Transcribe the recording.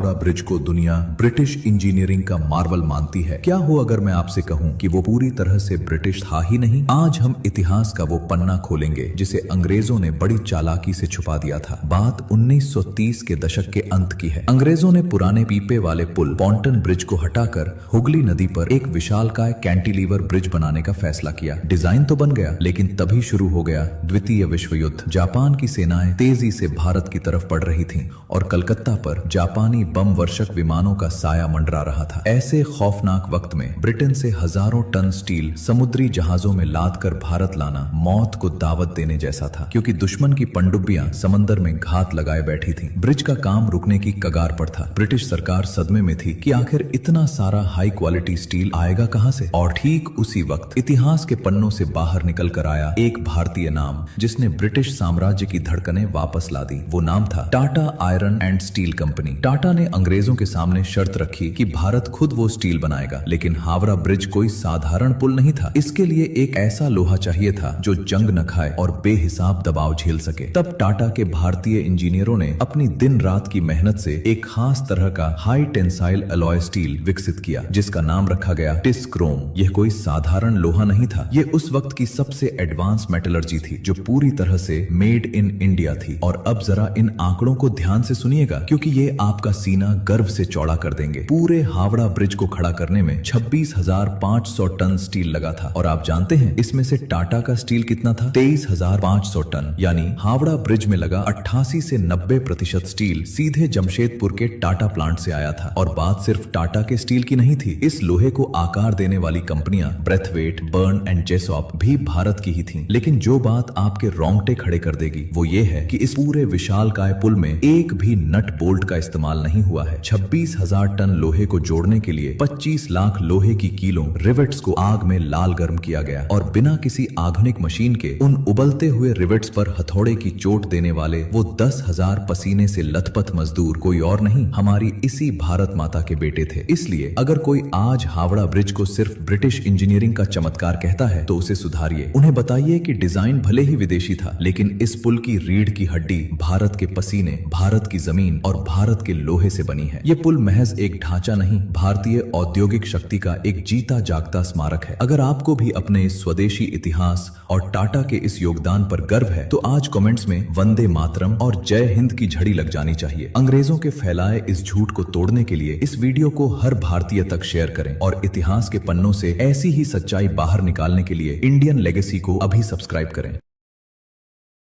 Howrah bridge को दुनिया British engineering का मार्वल मानती है। क्या हो अगर मैं आपसे कहूं कि वो पूरी तरह से ब्रिटिश था ही नहीं। आज हम इतिहास का वो पन्ना खोलेंगे जिसे अंग्रेजों ने बड़ी चालाकी से छुपा दिया था। बात 1930 के दशक के अंत की है। अंग्रेजों ने पुराने पीपे वाले पुल पॉन्टन ब्रिज को हटाकर हुगली नदी पर एक विशालकाय कैंटिलीवर ब्रिज बनाने का फैसला किया। डिजाइन तो बन गया, लेकिन तभी शुरू हो गया द्वितीय विश्व युद्ध। जापान की सेनाएं तेजी से भारत की तरफ बढ़ रही थीं और कलकत्ता पर जापानी बम वर्षक विमानों का साया मंडरा रहा था। ऐसे खौफनाक वक्त में ब्रिटेन से हजारों टन स्टील समुद्री जहाजों में लाद कर भारत लाना मौत को दावत देने जैसा था, क्योंकि दुश्मन की पनडुब्बियां समंदर में घात लगाए बैठी थीं। ब्रिज का काम रुकने की कगार पर था। ब्रिटिश सरकार सदमे में थी कि आखिर इतना सारा हाई क्वालिटी स्टील आएगा कहां से। और ठीक उसी वक्त इतिहास के पन्नों से बाहर निकल कर आया एक भारतीय नाम, जिसने ब्रिटिश साम्राज्य की धड़कनें वापस ला दी। वो नाम था Tata iron and steel company. Tata ने अंग्रेजों के सामने शर्त रखी कि भारत खुद वो स्टील बनाएगा, लेकिन हावड़ा ब्रिज कोई साधारण पुल नहीं था। इसके लिए एक ऐसा लोहा चाहिए था जो जंग न खाए और बेहिसाब दबाव झेल सके। तब टाटा के भारतीय इंजीनियरों ने अपनी दिन रात की मेहनत से एक खास तरह का हाई टेंसाइल अलॉय स्टील विकसित किया, जिसका नाम रखा गया टिस क्रोम। यह कोई साधारण लोहा नहीं था, यह उस वक्त की सबसे एडवांस मेटलर्जी थी जो पूरी तरह से मेड इन इंडिया थी। और अब जरा इन आंकड़ों को ध्यान से सुनिएगा, क्योंकि ये आपका सीना गर्व से चौड़ा कर देंगे। पूरे हावड़ा ब्रिज को खड़ा करने में 26,500 टन स्टील लगा था। और आप जानते हैं इसमें से टाटा का स्टील कितना था? 23,500 टन। यानी हावड़ा ब्रिज में लगा 88 से 90% स्टील सीधे जमशेदपुर के टाटा प्लांट से आया था। और बात सिर्फ टाटा के स्टील की नहीं थी। इस लोहे को आकार देने वाली कंपनियां ब्रेथवेट, बर्न एंड जेसॉप भी भारत की ही थी। लेकिन जो बात आपके रोंगटे खड़े कर देगी वो ये है कि इस पूरे विशालकाय पुल में एक भी नट बोल्ट का इस्तेमाल नहीं हुआ है। 26,000 टन लोहे को जोड़ने के लिए 25 लाख लोहे की कीलों रिवेट्स को आग में लाल गर्म किया गया। और बिना किसी आधुनिक मशीन के उन उबलते हुए रिवेट्स पर हथौड़े की चोट देने वाले वो 10,000 पसीने से लथपथ मजदूर कोई और नहीं, हमारी इसी भारत माता के बेटे थे। इसलिए अगर कोई आज हावड़ा ब्रिज को सिर्फ ब्रिटिश इंजीनियरिंग का चमत्कार कहता है तो उसे सुधारिए। उन्हें बताइए कि डिजाइन भले ही विदेशी था, लेकिन इस पुल की रीढ़ की हड्डी भारत के पसीने, भारत की जमीन और भारत के लोहे से बनी है। ये पुल महज एक ढांचा नहीं, भारतीय औद्योगिक शक्ति का एक जीता जागता स्मारक है। अगर आपको भी अपने इस स्वदेशी इतिहास और टाटा के इस योगदान पर गर्व है तो आज कमेंट्स में वंदे मातरम और जय हिंद की झड़ी लग जानी चाहिए। अंग्रेजों के फैलाए इस झूठ को तोड़ने के लिए इस वीडियो को हर भारतीय तक शेयर करें और इतिहास के पन्नों से ऐसी ही सच्चाई बाहर निकालने के लिए इंडियन लेगेसी को अभी सब्सक्राइब करें।